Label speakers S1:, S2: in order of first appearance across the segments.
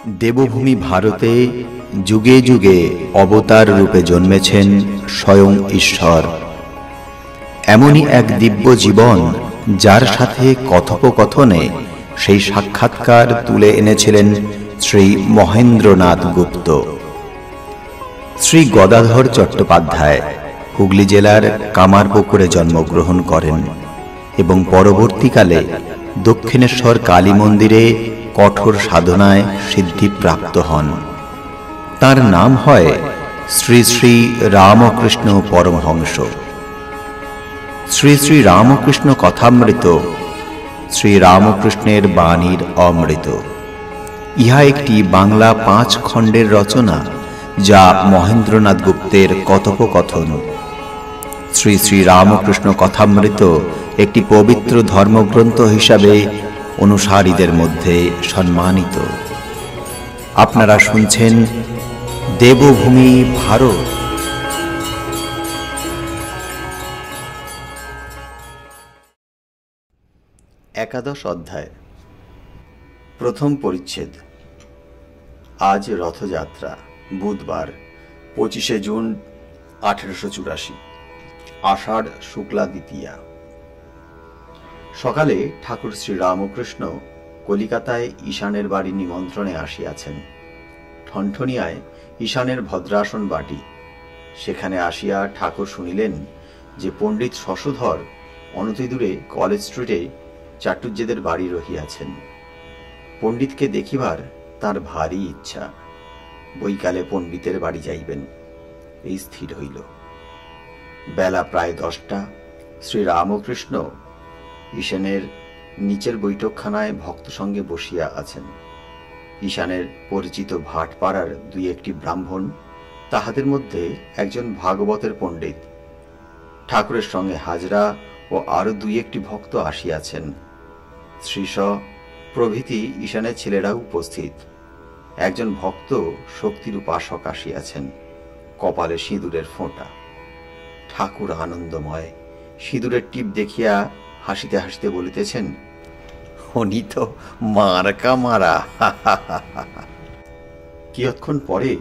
S1: দেবভূমি ভারতে যুগে যুগে অবতার রূপে জন্মেছেন স্বয়ং ঈশ্বর। এমনই এক দিব্য জীবন যার সাথে কথোপকথনে সেই সাক্ষাৎকার তুলে এনেছিলেন শ্রী মহেন্দ্রনাথ গুপ্ত। শ্রী গদাধর চট্টোপাধ্যায় হুগলি জেলার কামারপুকুরে জন্মগ্রহণ করেন এবং পরবর্তীকালে দক্ষিণেশ্বর কালী মন্দিরে কঠোর সাধনায় সিদ্ধিপ্রাপ্ত হন। তার নাম হয় শ্রী শ্রী রামকৃষ্ণ পরমহংস। শ্রী শ্রী রামকৃষ্ণ কথামৃত শ্রী রামকৃষ্ণের বাণীর অমৃত। ইহা একটি বাংলা 5 খণ্ডের রচনা, যা মহেন্দ্রনাথ গুপ্তের কথোপকথন। শ্রী শ্রী রামকৃষ্ণ কথামৃত একটি পবিত্র ধর্মগ্রন্থ হিসাবে অনুসারীদের মধ্যে সম্মানিত। আপনারা শুনছেন দেবভূমি ভারত। একাদশ অধ্যায়, প্রথম পরিচ্ছেদ। আজ রথযাত্রা, বুধবার 25শে জুন 1884, আষাঢ় শুক্লা দ্বিতীয়া। সকালে ঠাকুর শ্রী রামকৃষ্ণ কলিকাতায় ঈশানের বাড়ি নিমন্ত্রণে আসিয়াছেন। ঠনঠনিয়ায় ঈশানের ভদ্রাসন বাটি। সেখানে আসিয়া ঠাকুর শুনিলেন যে পণ্ডিত শশধর অনতিদূরে কলেজ স্ট্রিটে চাটুজ্যেদের বাড়ি রহিয়াছেন। পণ্ডিতকে দেখিবার তার ভারী ইচ্ছা। বৈকালে পণ্ডিতের বাড়ি যাইবেন, এই স্থির হইল। বেলা প্রায় 10টা। শ্রী রামকৃষ্ণ ঈশানের নিচের বৈঠকখানায় ভক্ত সঙ্গে বসিয়া আছেন। ঈশানের পরিচিত ভাটপাড়ার 2-1টি ব্রাহ্মণ, তাহাদের মধ্যে একজন ভাগবতের পণ্ডিত। ঠাকুরের সঙ্গে হাজরা ও আরো 2-1টি ভক্ত আসিয়াছেন। শ্রীশ প্রভৃতি ঈশানের ছেলেরাও উপস্থিত। একজন ভক্ত শক্তির উপাসক আসিয়াছেন, কপালে সিঁদুরের ফোঁটা। ঠাকুর আনন্দময়। সিঁদুরের টিপ দেখিয়া হাসিতে হাসিতে বলিতেছেন, উনি তো মার্কা মারা। কিয়ৎক্ষণ পরে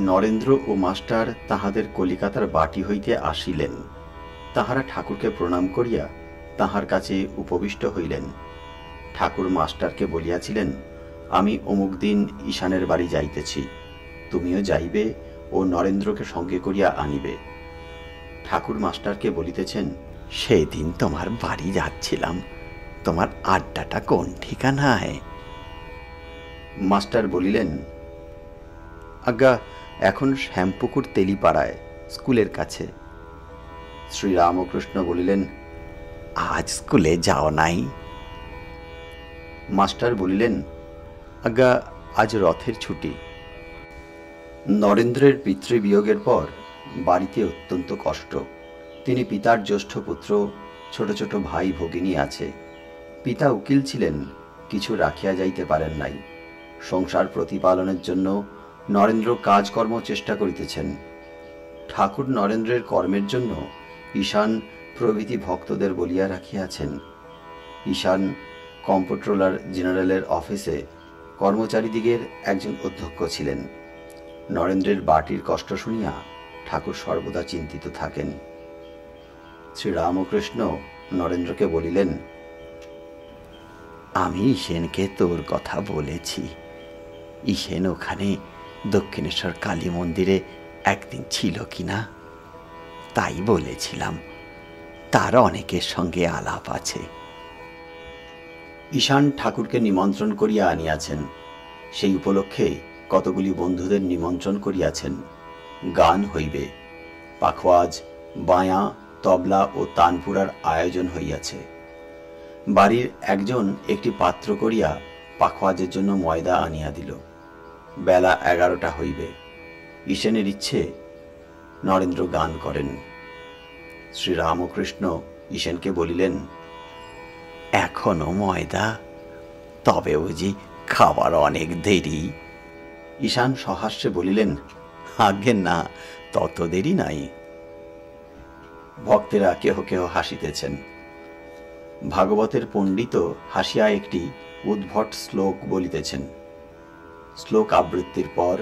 S1: নরেন্দ্র ও মাস্টার তাহাদের কলিকাতার বাটি হইতে আসিলেন। তাহারা ঠাকুরকে প্রণাম করিয়া তাহার কাছে উপবিষ্ট হইলেন। ঠাকুর মাস্টারকে বলিয়াছিলেন, আমি অমুক দিন ঈশানের বাড়ি যাইতেছি, তুমিও যাইবে ও নরেন্দ্রকে সঙ্গে করিয়া আনিবে। ঠাকুর মাস্টারকে বলিতেছেন, সেদিন তোমার বাড়ি যাচ্ছিলাম, তোমার আড্ডাটা কোন ঠিকানায়? মাস্টার বলিলেন, আজ্ঞা, এখন শ্যামপুকুর তেলিপাড়ায়, স্কুলের কাছে। শ্রী রামকৃষ্ণ বলিলেন, আজ স্কুলে যাও নাই? মাস্টার বলিলেন, আজ্ঞা, আজ রথের ছুটি। নরেন্দ্রের পিতৃবিয়োগের পর বাড়িতে অত্যন্ত কষ্ট। তিনি পিতার জ্যেষ্ঠ পুত্র, ছোট ছোট ভাই ভগিনী আছে। পিতা উকিল ছিলেন, কিছু রাখিয়া যাইতে পারেন নাই। সংসার প্রতিপালনের জন্য নরেন্দ্র কাজকর্ম চেষ্টা করিতেছেন। ঠাকুর নরেন্দ্রের কর্মের জন্য ঈশান প্রভৃতি ভক্তদের বলিয়া রাখিয়াছেন। ঈশান কম্পট্রোলার জেনারেলের অফিসে কর্মচারীদিগের একজন অধ্যক্ষ ছিলেন। নরেন্দ্রের বাটির কষ্ট শুনিয়া ঠাকুর সর্বদা চিন্তিত থাকেন। শ্রী রামকৃষ্ণ নরেন্দ্রকে বলিলেন, আমি ঈশেনকে তোর কথা বলেছি। ঈশেন ওখানে দক্ষিণেশ্বর কালী মন্দিরে একদিন ছিল কিনা, তাই বলেছিলাম। তার অনেকের সঙ্গে আলাপ আছে। ঈশান ঠাকুরকে নিমন্ত্রণ করিয়া আনিয়াছেন। সেই উপলক্ষে কতগুলি বন্ধুদের নিমন্ত্রণ করিয়াছেন। গান হইবে, পাখওয়াজ, বায়া, তবলা ও তানপুরার আয়োজন হইয়াছে। বাড়ির একজন একটি পাত্র করিয়া পাখওয়াজের জন্য ময়দা আনিয়া দিল। বেলা 11টা হইবে। ঈশানের ইচ্ছে নরেন্দ্র গান করেন। শ্রী রামকৃষ্ণ ঈশানকে বলিলেন, এখনো ময়দা? তবে বুঝি খাবার অনেক দেরি? ঈশান সহাস্যে বলিলেন, আজ্ঞে না, তত দেরি নাই। ভক্তেরা কেহ কেহ হাসিতেছেন। ভাগবতের পণ্ডিত হাসিয়া একটি উদ্ভট শ্লোক বলিতেছেন। শ্লোক আবৃত্তির পর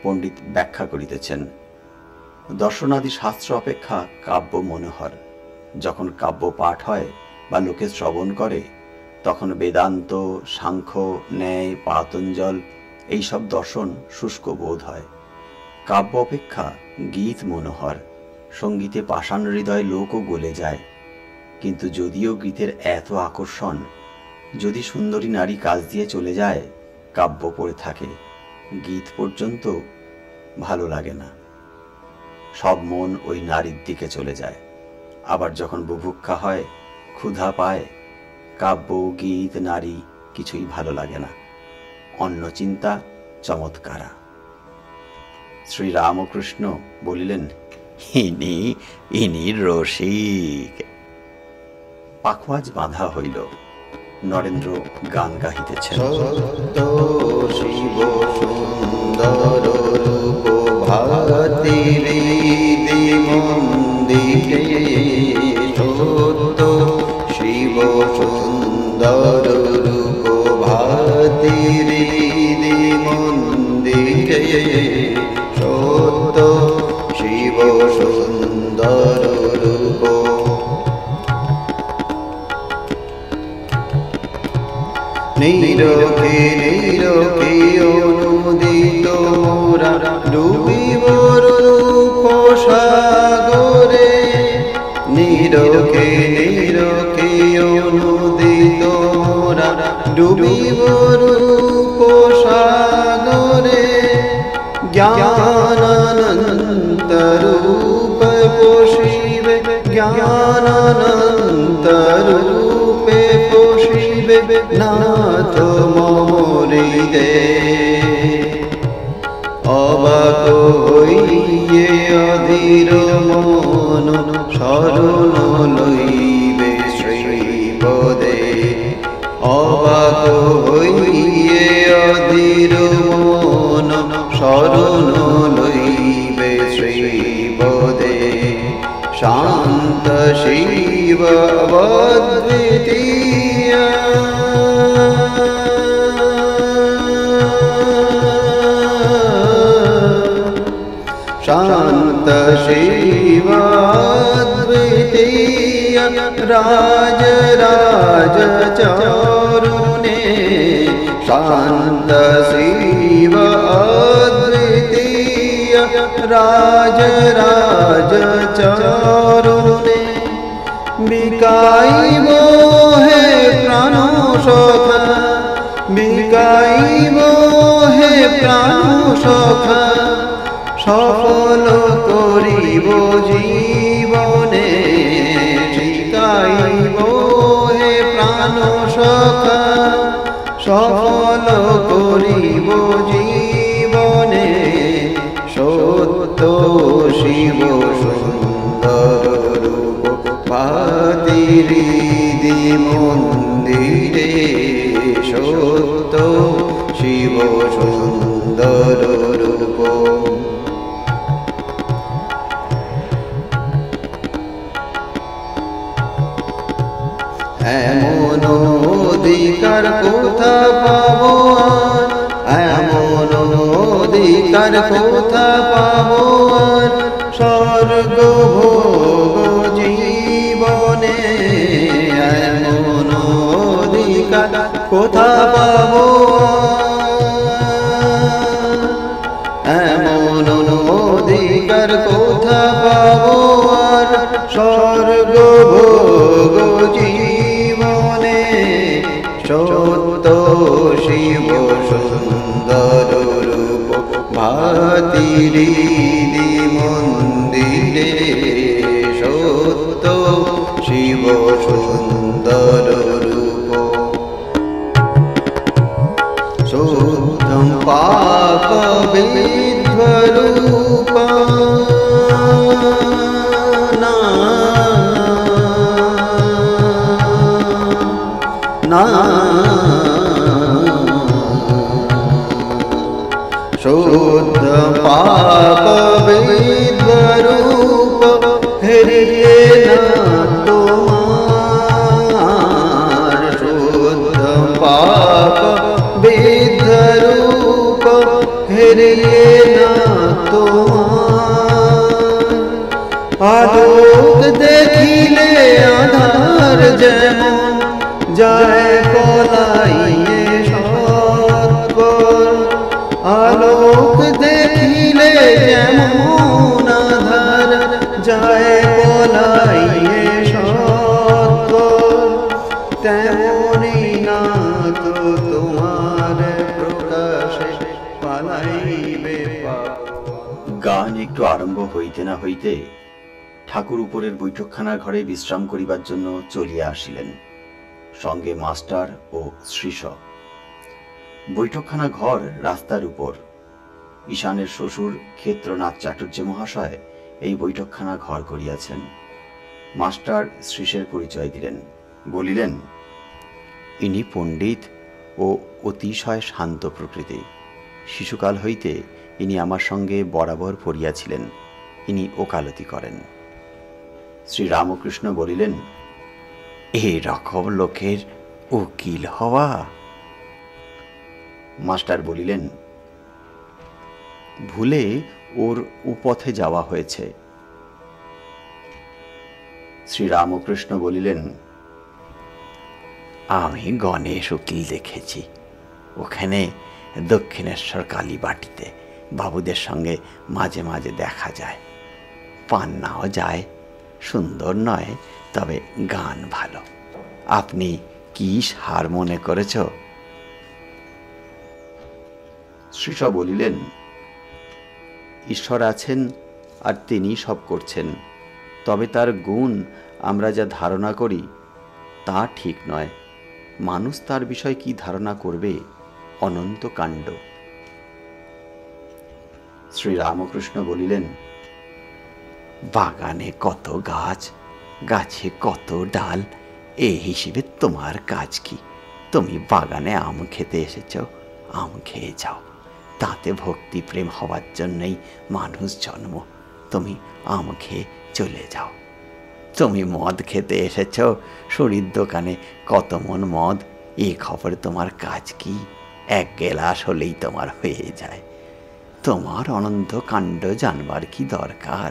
S1: পণ্ডিত ব্যাখ্যা করিতেছেন। দর্শনাদি শাস্ত্র অপেক্ষা কাব্য মনোহর। যখন কাব্য পাঠ হয় বা লোকে শ্রবণ করে, তখন বেদান্ত, সাংখ্য, ন্যায়, পাতঞ্জল এইসব দর্শন শুষ্ক বোধ হয়। কাব্য অপেক্ষা গীত মনোহর। সঙ্গীতে পাষাণ হৃদয় লোকও গলে যায়। কিন্তু যদিও গীতের এত আকর্ষণ, যদি সুন্দরী নারী কাজ দিয়ে চলে যায়, কাব্য পড়ে থাকে, গীত পর্যন্ত ভালো লাগে না। সব মন ওই নারীর দিকে চলে যায়। আবার যখন বুভুক্ষা হয়, ক্ষুধা পায়, কাব্য, গীত, নারী কিছুই ভালো লাগে না। অন্য চিন্তা চমৎকারা। শ্রীরামকৃষ্ণ বলিলেন, ইনি রসিক। পাখোয়াজ বাঁধা হইল। নরেন্দ্র গান গাহিতেছেন।
S2: শিব সুন্দর রূপ ভাতি হৃদি মন্দিরে, সত্য শিব সুন্দর রূপ ভাতি হৃদি মন্দিরে, সত্য শিব সুন্দর রূপ। নীরকে নীরকে অনুদিত মোরা ডুবিব রূপ সাগরে, নীরকে নীরকে অনুদিত মোরা ডুবিব রূপ সাগরে, জ্ঞানানন্ত রূপ পোষিবে, জ্ঞানানন্ত রূপে পোষিবে নাথ মম হৃদে। অবাক হইয়ে অধীর মন শরণ লইবে শ্রীপদে, অবাক হইয়ে অধীর মন শরণ লইবে শ্রীপদে। শান্ত শিব অদ্বিতীয়, শান্ত শিব অদ্বিতীয়, রাজ রাজ চরুণে, শান্ত শিব অদ্বিতীয়, রাজ রাজ চরুণে। বিকাইব হে প্রাণ সখা, বিকাইব হে প্রাণ সখা, সফল করিব জীবনে। শিকাইব হে প্রাণ সখা, সফল করিব জীবনে। সত্য শিব সুন্দর রূপ ভাতি হৃদি মন্দিরে, সত্য শিব সুন্দর রূপ। এমন অধিকার কোথা পাবো, এমন অধিকার কোথা পাবো, স্বর্গ ভোগ জীবনে। এমন অধিকার কোথা পাবো, এমন অধিকার কোথা পাবো, স্বর্গ ভোগ জীবনে। সত্য শিব সুন্দর রূপ ভাতি হৃদি মন্দিরে, সত্য শিব সুন্দর রূপ। শুদ্ধং পাপ বিধ্বরূপ, শুদ্ধ পাপ বিধ্বরূপ, হেরিয়ে না তোমার। শুদ্ধ পাপ বিধ্বরূপ, যেমন যায় কলাইয়ে সৎপর, আলোক দেখিলে যেমন আধার যায় কলাইয়ে সৎপর, তেমনি না তো তোমার প্রকাশে পালাইবে পাপ।
S1: গান একটু আরম্ভ হইতে না হইতে ঠাকুর উপরের বৈঠকখানার ঘরে বিশ্রাম করিবার জন্য চলিয়া আসিলেন, সঙ্গে মাস্টার ও শ্রীশ। বৈঠকখানা ঘর রাস্তার উপর। ঈশানের শ্বশুর ক্ষেত্রনাথ চাটুর্য মহাশয় এই বৈঠকখানা ঘর করিয়াছেন। মাস্টার শ্রীশের পরিচয় দিলেন, বলিলেন, ইনি পণ্ডিত ও অতিশয় শান্ত প্রকৃতি। শিশুকাল হইতে ইনি আমার সঙ্গে বরাবর পড়িয়াছিলেন। ইনি ওকালতি করেন। শ্রীরামকৃষ্ণ বলিলেন, এই রকম লোকের উকিল হওয়া? মাস্টার বলিলেন, ভুলে ওর উপথে যাওয়া হয়েছে। শ্রীরামকৃষ্ণ বলিলেন, আমি গণেশ উকিল দেখেছি, ওখানে দক্ষিণেশ্বর কালীবাটিতে বাবুদের সঙ্গে মাঝে মাঝে দেখা যায়। পান্নাও যায়, সুন্দর নয়, তবে গান ভালো। আপনি কি সার মনে করেছ? শ্রীশ বলিলেন, ঈশ্বর আছেন আর তিনি সব করছেন, তবে তার গুণ আমরা যা ধারণা করি তা ঠিক নয়। মানুষ তার বিষয় কি ধারণা করবে? অনন্ত কাণ্ড। শ্রীরামকৃষ্ণ বলিলেন, বাগানে কত গাছ, গাছে কত ডাল, এই হিসেবে তোমার কাজ কি? তুমি বাগানে আম খেতে এসেছ, আম খেয়ে যাও। তাতে ভক্তি প্রেম হওয়ার জন্যই মানুষ জন্ম। তুমি আম খেয়ে চলে যাও। তুমি মদ খেতে এসেছ, শরীর দোকানে কত মন মদ, এই খবর তোমার কাজ কি? এক গেলাস হলেই তোমার হয়ে যায়। তোমার অনন্ত কাণ্ড জানবার কি দরকার?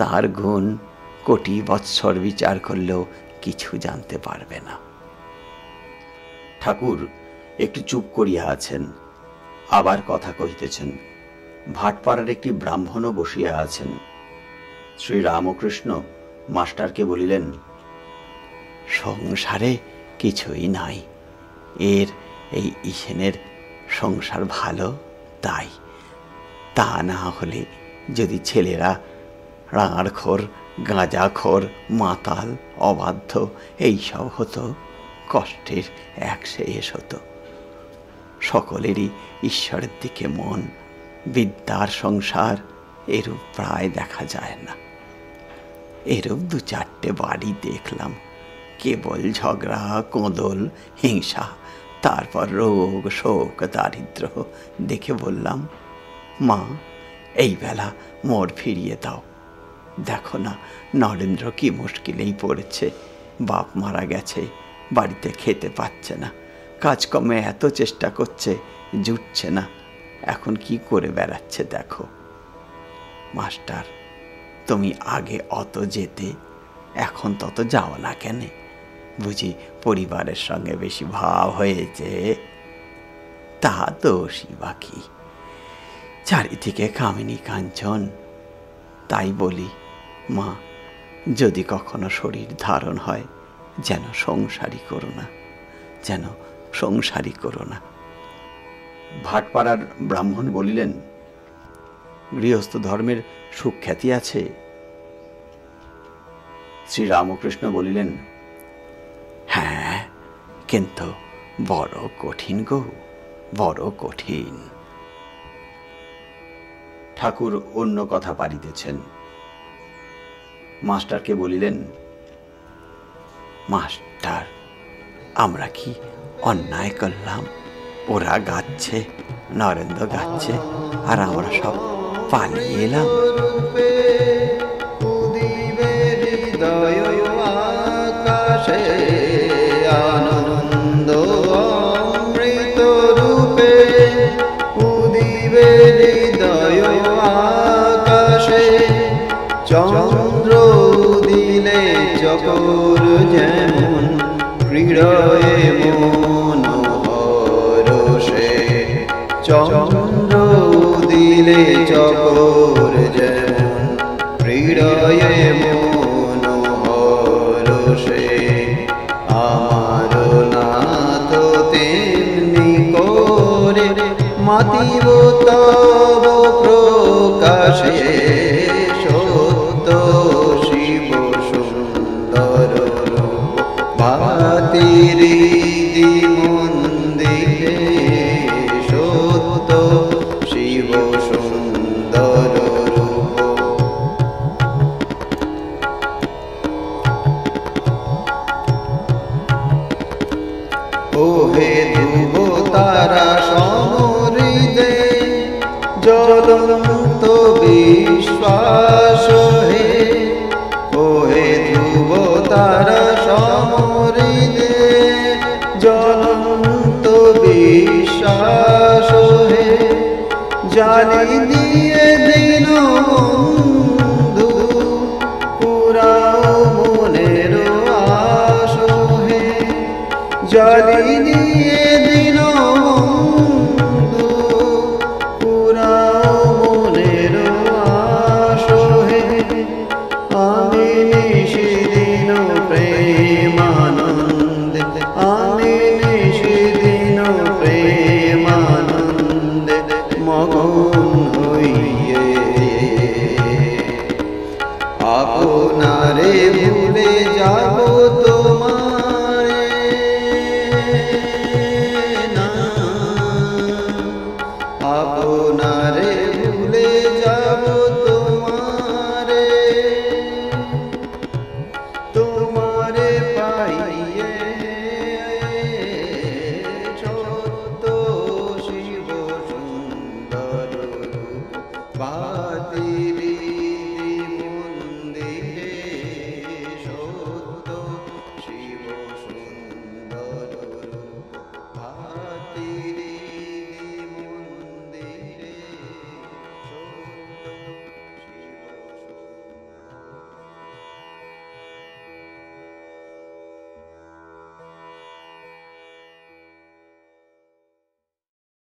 S1: তার গুণ কোটি বৎসর বিচার করলেও কিছু জানতে পারবে না। ঠাকুর একটু চুপ করিয়া আছেন, আবার কথা কহিতেছেন। ভাটপাড়ার একটি ব্রাহ্মণও বসিয়া আছেন। শ্রীরামকৃষ্ণ মাস্টারকে বলিলেন, সংসারে কিছুই নাই। এর এই ঈশানের সংসার ভালো তাই, তা না হলে যদি ছেলেরা রাঁড়খোর, গাঁজাখোর, মাতাল, অবাধ্য এইসব হতো, কষ্টের এক শেষ হতো। সকলেরই ঈশ্বরের দিকে মন, বিদ্যার সংসার এরূপ প্রায় দেখা যায় না। এরূপ দু চারটে বাড়ি দেখলাম, কেবল ঝগড়া, কোঁদল, হিংসা, তারপর রোগ, শোক, দারিদ্র। দেখে বললাম, মা, এই বেলা মোড় ফিরিয়ে দাও। দেখো না নরেন্দ্র কি মুশকিলেই পড়েছে। বাপ মারা গেছে, বাড়িতে খেতে পাচ্ছে না, কাজকর্মে এত চেষ্টা করছে, জুটছে না, এখন কি করে বেড়াচ্ছে দেখো। মাস্টার, তুমি আগে অত যেতে, এখন তত যাও না কেন? বুঝি পরিবারের সঙ্গে বেশি ভাব হয়েছে? তা দোষই বাকি, চারিদিকে কামিনী কাঞ্চন। তাই বলি, মা, যদি কখনো শরীর ধারণ হয়, যেন সংসারই করো না, যেন সংসারই করো না। ভাটপাড়ার ব্রাহ্মণ বলিলেন, গৃহস্থ ধর্মের সুখ্যাতি আছে। শ্রীরামকৃষ্ণ বলিলেন, হ্যাঁ, কিন্তু বড় কঠিন গো, বড় কঠিন। ঠাকুর অন্য কথা পারিতেছেন। মাস্টারকে বলিলেন, মাস্টার, আমরা কি অন্যায় করলাম? ওরা গাচ্ছে, নরেন্দ্র গাচ্ছে, আর আমরা সব পালিয়ে এলাম।
S2: আকাশে আনন্দ অমৃত রূপে উদিবে হৃদয় আকাশে, চন্দ্র দিলে চকর যেমন হৃদয়ে মনোহর সে, চন্দ্র দিলে চকর যেমন হৃদয়ে মনোহর সে, আমার নাথ তেমনি করে মাতিব তব প্রকাশে, সত্য শিব সুন্দর রূপ ভাতির মন্দিরে, সত্য শিব সুন্দর রূপ। ওহে ধ্রুব তারা সমরিদে জ্বলন্ত বিশ্বাস হে, ওহে ধ্রুব তারা সমরিদে জ্বলন্ত বিশ্বাস হে, জালি দিয়ে দিন বন্ধু পুরাও মনের আশ হে, জালি দিয়ে দিন বন্ধু পুরাও মনের আশ হে, আমি নিশিদিন প্রেমানন্দে, আমি নিশিদিন প্রেমানন্দে মগন হইয়ে, আপনারে ভুলে যাব তোমারে না, আপনারে ভুলে যাব তোমারে, তোমারে পাইয়ে সত্য শিব সুন্দর রূপ ভাতির